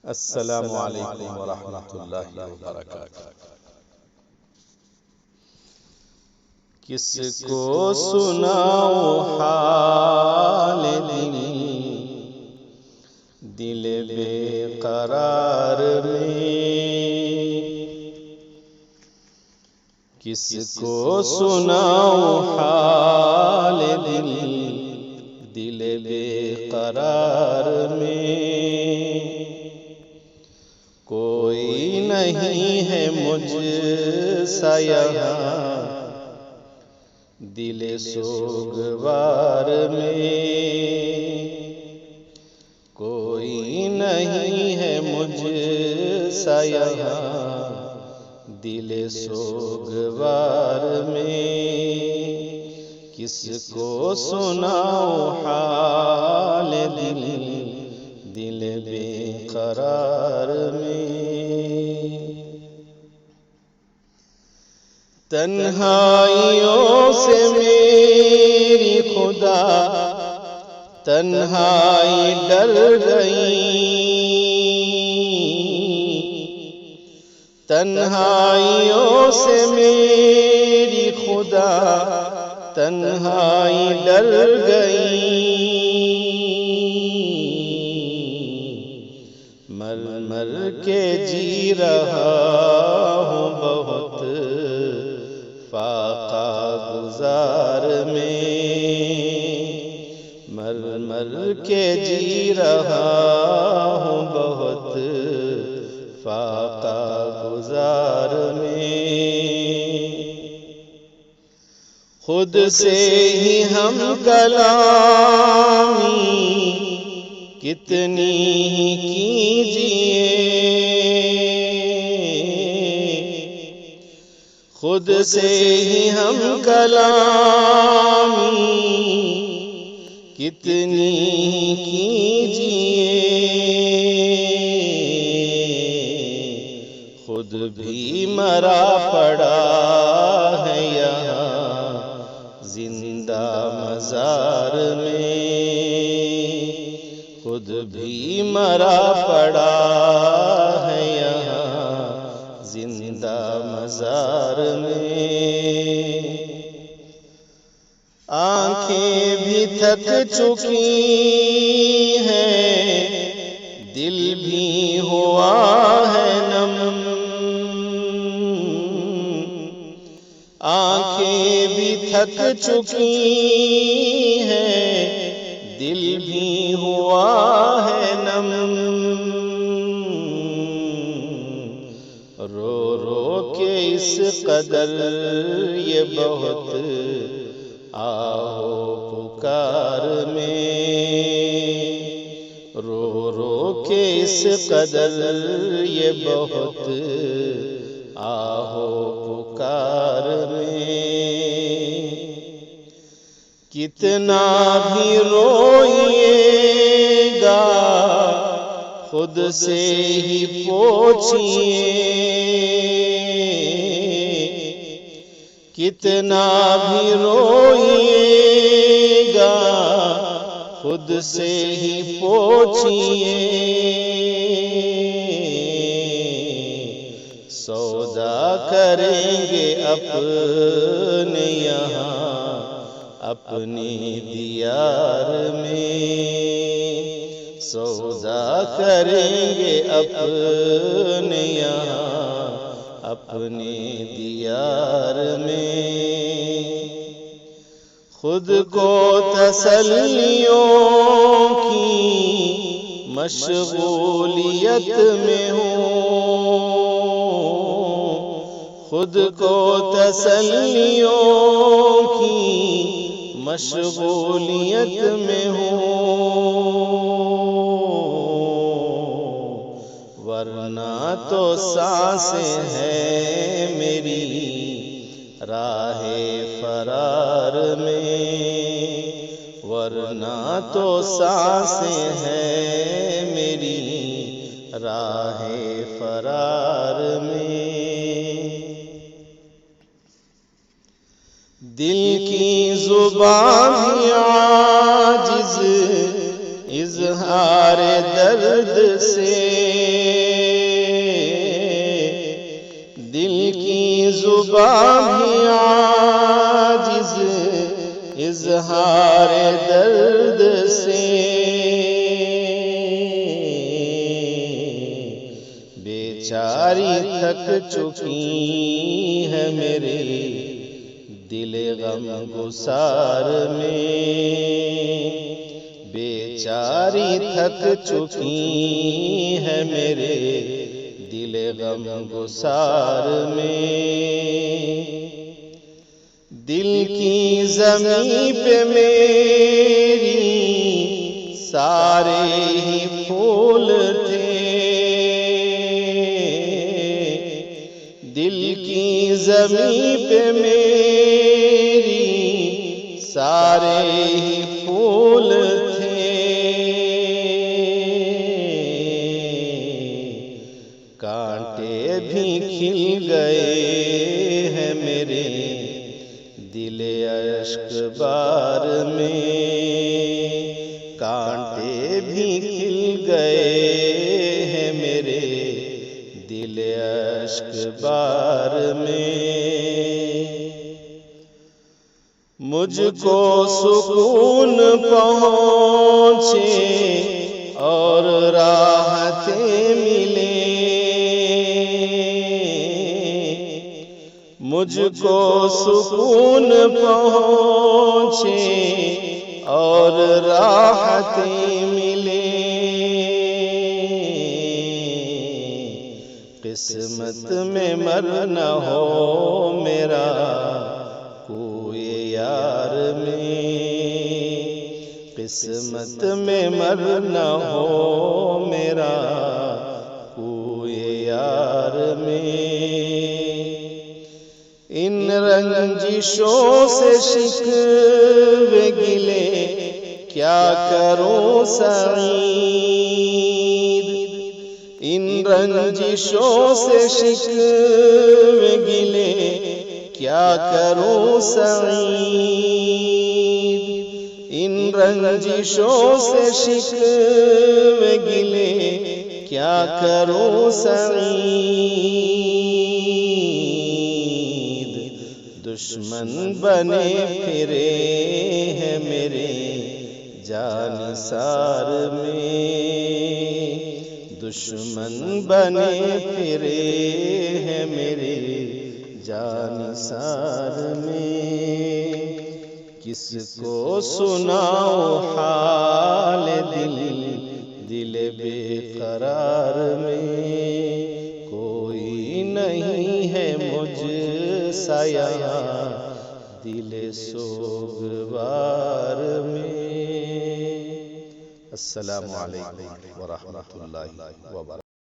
السلام علیکم ورحمۃ اللہ وبرکاتہ۔ کس کو سناؤں حال دل بے قرار میں، کس کو سناؤں حال دل بے قرار میں، کوئی نہیں ہے مجھ سا یہاں دل سوگوار میں، کوئی نہیں ہے مجھ سا یہاں دل سوگوار میں، کس کو سناؤں حال دل بے قرار میں۔ تنہائیوں سے میری خدا تنہائی ڈر گئی، تنہائیوں سے میری خدا تنہائی ڈر گئی، مر مر کے جی رہا ہوں بہت فاقہ گزار میں، مر مر کے جی رہا ہوں بہت فاقہ گزار میں، خود سے ہی ہم کلامی کتنی ہی کیجئے، خود سے ہی ہم کلامی کتنی ہی کیجئے، خود بھی مرا پڑا ہے یہاں زندہ مزار میں، خود بھی مرا پڑا ہے یہاں زندہ مزار میں، آنکھیں بھی تھک چکی ہیں دل بھی ہوا ہے نم، آنکھیں بھی تھک چکی ہیں دل بھی ہوا ہے نم، رو رو کے اس قدر یہ بہت آہو پکار میں، رو رو کے اس قدر یہ بہت آہو پکار میں، کتنا بھی روئیے گا خود سے ہی پوچھئے، کتنا بھی روئیے گا خود سے ہی پوچھئے، سودا کریں گے اپنے یہاں اپنی دیار میں، سودا کریں گے اپنے یہاں اپنی دیار میں، خود کو تسلیوں کی مشغولیت میں ہوں، خود کو تسلیوں کی مشغولیت میں ہوں، ورنہ تو سانسیں ہیں میری راہ فرار میں، ورنہ تو سانسیں ہیں میری راہ فرار میں، دل کی زبان بھی عاجز اظہار درد سے، زباں بھی عاجز اظہار درد سے، بیچاری تھک چکی ہے میرے دل غم گسار میں، بیچاری تھک چکی ہے میرے دل غم گسار میں، دل کی زمین پہ میری سارے ہی پھول تھے، دل کی زمین پہ میری سارے ہی پھول تھے، کانٹے بھی کھل گئے ہیں میرے دل اشک بار میں، کانٹے بھی کھل گئے ہیں میرے دل اشک بار میں، مجھ کو سکون پہنچے اور راحتیں ملے، مجھ کو سکون پہنچے اور راحتیں ملے، قسمت میں مرنا ہو میرا کوئی یار میں، قسمت میں مرنا ہو میرا کوئی یار میں، ان رنجشوں سے شکوے گلے کیا کروں سعید، ان رنجشوں سے شکوے گلے کیا کروں سعید، ان رنجشوں سے شکوے گلے کیا کروں سعید، دشمن بنے پھرے ہیں میرے جانثار میں، دشمن بنے پھرے ہیں میرے جانثار میں، کس کو سناؤں حال دل دل بے قرار میں، کوئی نہیں ہے مجھ سا یہاں دل سوگوار میں۔ السلام علیکم ورحمۃ اللہ وبرکاتہ۔